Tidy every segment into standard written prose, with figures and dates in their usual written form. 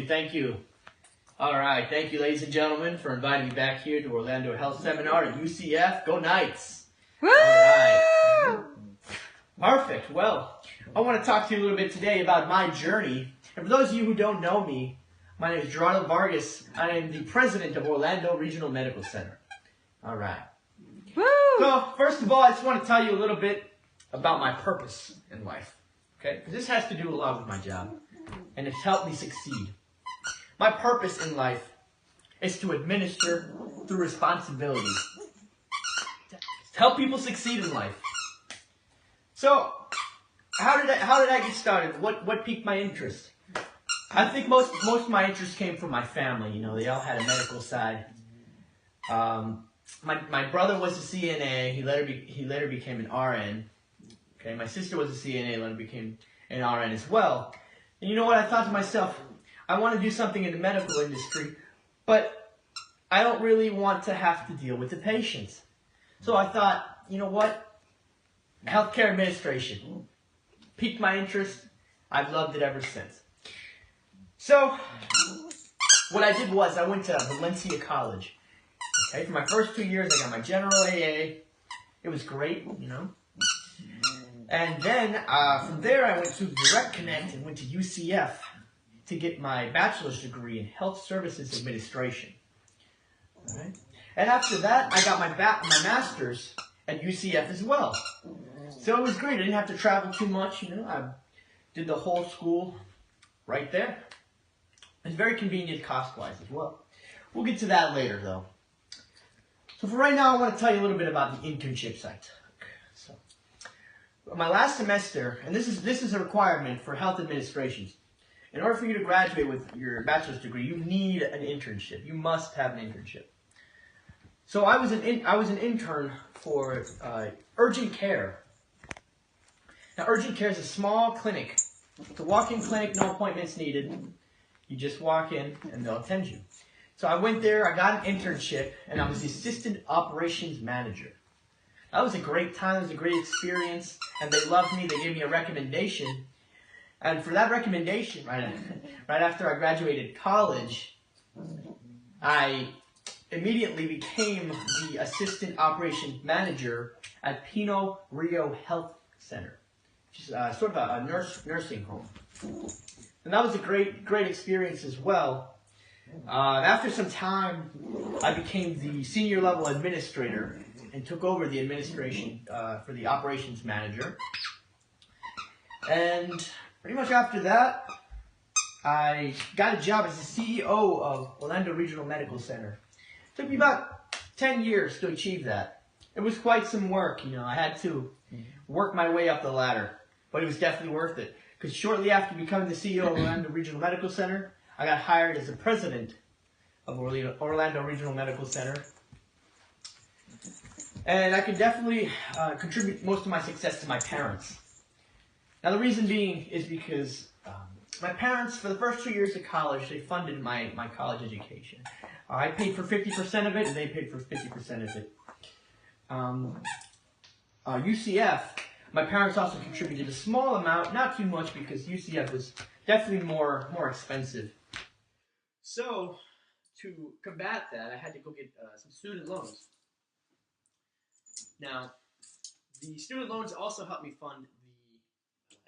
Thank you. All right. Thank you, ladies and gentlemen, for inviting me back here to Orlando Health Seminar at UCF. Go Knights. Woo! All right. Perfect. Well, I want to talk to you a little bit today about my journey. And for those of you who don't know me, my name is Gerardo Vargas. I am the president of Orlando Regional Medical Center. All right. Woo! So, first of all, I just want to tell you a little bit about my purpose in life. Okay? Because this has to do a lot with my job. And it's helped me succeed. My purpose in life is to administer through responsibility. To help people succeed in life. So, how did I get started? What piqued my interest? I think most of my interest came from my family. You know, they all had a medical side. My brother was a CNA. He later became an RN. Okay, my sister was a CNA. Later became an RN as well. And you know what? I thought to myself, I want to do something in the medical industry, but I don't really want to have to deal with the patients. So I thought, you know what? Healthcare administration piqued my interest. I've loved it ever since. So what I did was I went to Valencia College. Okay, for my first 2 years, I got my general AA. It was great, you know. And then from there, I went to Direct Connect and went to UCF to get my bachelor's degree in Health Services Administration. All right. And after that, I got my master's at UCF as well. So it was great. I didn't have to travel too much, you know. I did the whole school right there. It's very convenient cost-wise as well. We'll get to that later, though. So for right now, I want to tell you a little bit about the internships I took. So, my last semester, and this is a requirement for health administrations. In order for you to graduate with your bachelor's degree, you need an internship. You must have an internship. So I was an intern for urgent care. Now, urgent care is a small clinic. It's a walk-in clinic, no appointments needed. You just walk in and they'll attend you. So I went there, I got an internship, and I was the assistant operations manager. That was a great time, it was a great experience, and they loved me, they gave me a recommendation. And for that recommendation, right after I graduated college, I immediately became the assistant operations manager at Pino Rio Health Center, which is sort of a nursing home. And that was a great experience as well. After some time, I became the senior level administrator and took over the administration for the operations manager. And pretty much after that, I got a job as the CEO of Orlando Regional Medical Center. It took me about 10 years to achieve that. It was quite some work, you know. I had to work my way up the ladder, but it was definitely worth it. Because shortly after becoming the CEO of Orlando Regional Medical Center, I got hired as the president of Orlando Regional Medical Center. And I could definitely contribute most of my success to my parents. Now the reason being is because my parents, for the first 2 years of college, they funded my college education. I paid for 50% of it, and they paid for 50% of it. UCF, my parents also contributed a small amount, not too much, because UCF was definitely more expensive. So, to combat that, I had to go get some student loans. Now, the student loans also helped me fund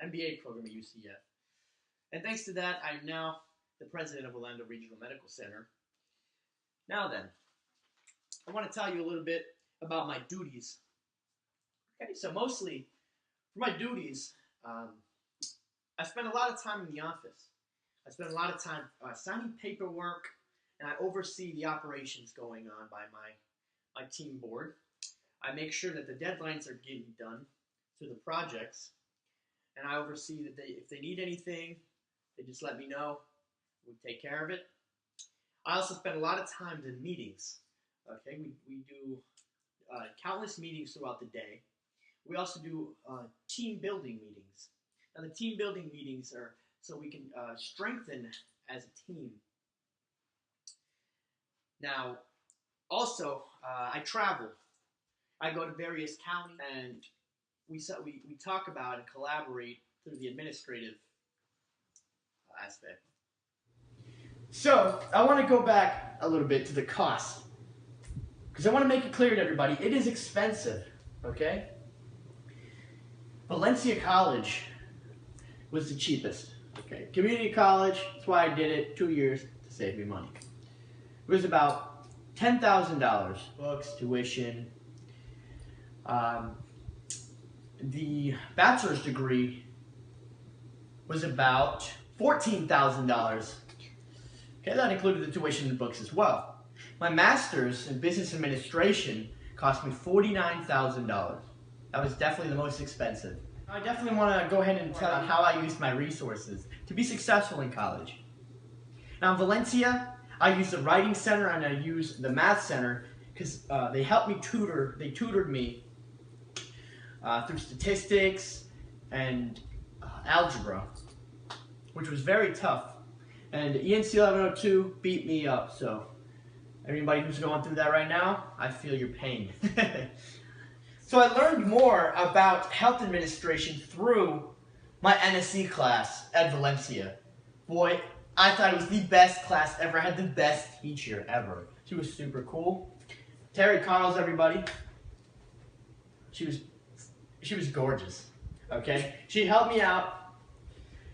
the MBA program at UCF. And thanks to that, I'm now the president of Orlando Regional Medical Center. Now then, I want to tell you a little bit about my duties. Okay, so mostly, for my duties, I spend a lot of time in the office. I spend a lot of time signing paperwork, and I oversee the operations going on by my team board. I make sure that the deadlines are getting done to the projects, and I oversee that if they need anything, they just let me know. We take care of it. I also spend a lot of time in meetings. Okay, we do countless meetings throughout the day. We also do team building meetings. Now the team building meetings are so we can strengthen as a team. Now, also, I travel. I go to various counties, and we talk about and collaborate through the administrative aspect. So, I want to go back a little bit to the cost. Because I want to make it clear to everybody, it is expensive, okay? Valencia College was the cheapest, okay? Community college, that's why I did it, 2 years to save me money. It was about $10,000, books, tuition. The bachelor's degree was about $14,000. Okay, that included the tuition and books as well. My master's in business administration cost me $49,000. That was definitely the most expensive. I definitely want to go ahead and tell you how I used my resources to be successful in college. Now in Valencia, I used the writing center and I used the math center because they helped me they tutored me through statistics and algebra, which was very tough. And ENC 1102 beat me up, so everybody who's going through that right now, I feel your pain. So I learned more about health administration through my NSE class at Valencia. Boy, I thought it was the best class ever. I had the best teacher ever. She was super cool. Terry Carls, everybody. She was gorgeous. Okay? She helped me out.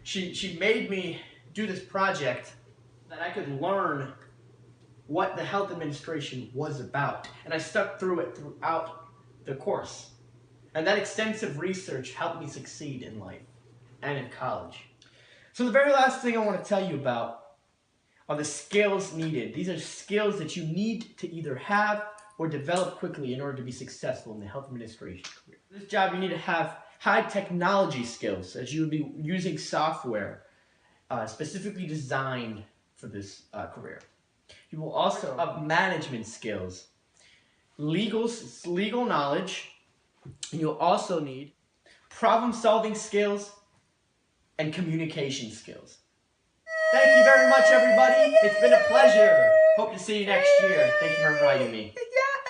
She made me do this project that I could learn what the health administration was about. And I stuck through it throughout the course. And that extensive research helped me succeed in life and in college. So the very last thing I want to tell you about are the skills needed. These are skills that you need to either have or develop quickly in order to be successful in the health administration career. For this job, you need to have high technology skills, as you would be using software specifically designed for this career. You will also have management skills, legal knowledge, and you'll also need problem-solving skills and communication skills. Thank you very much, everybody. It's been a pleasure. Hope to see you next year. Thank you for inviting me.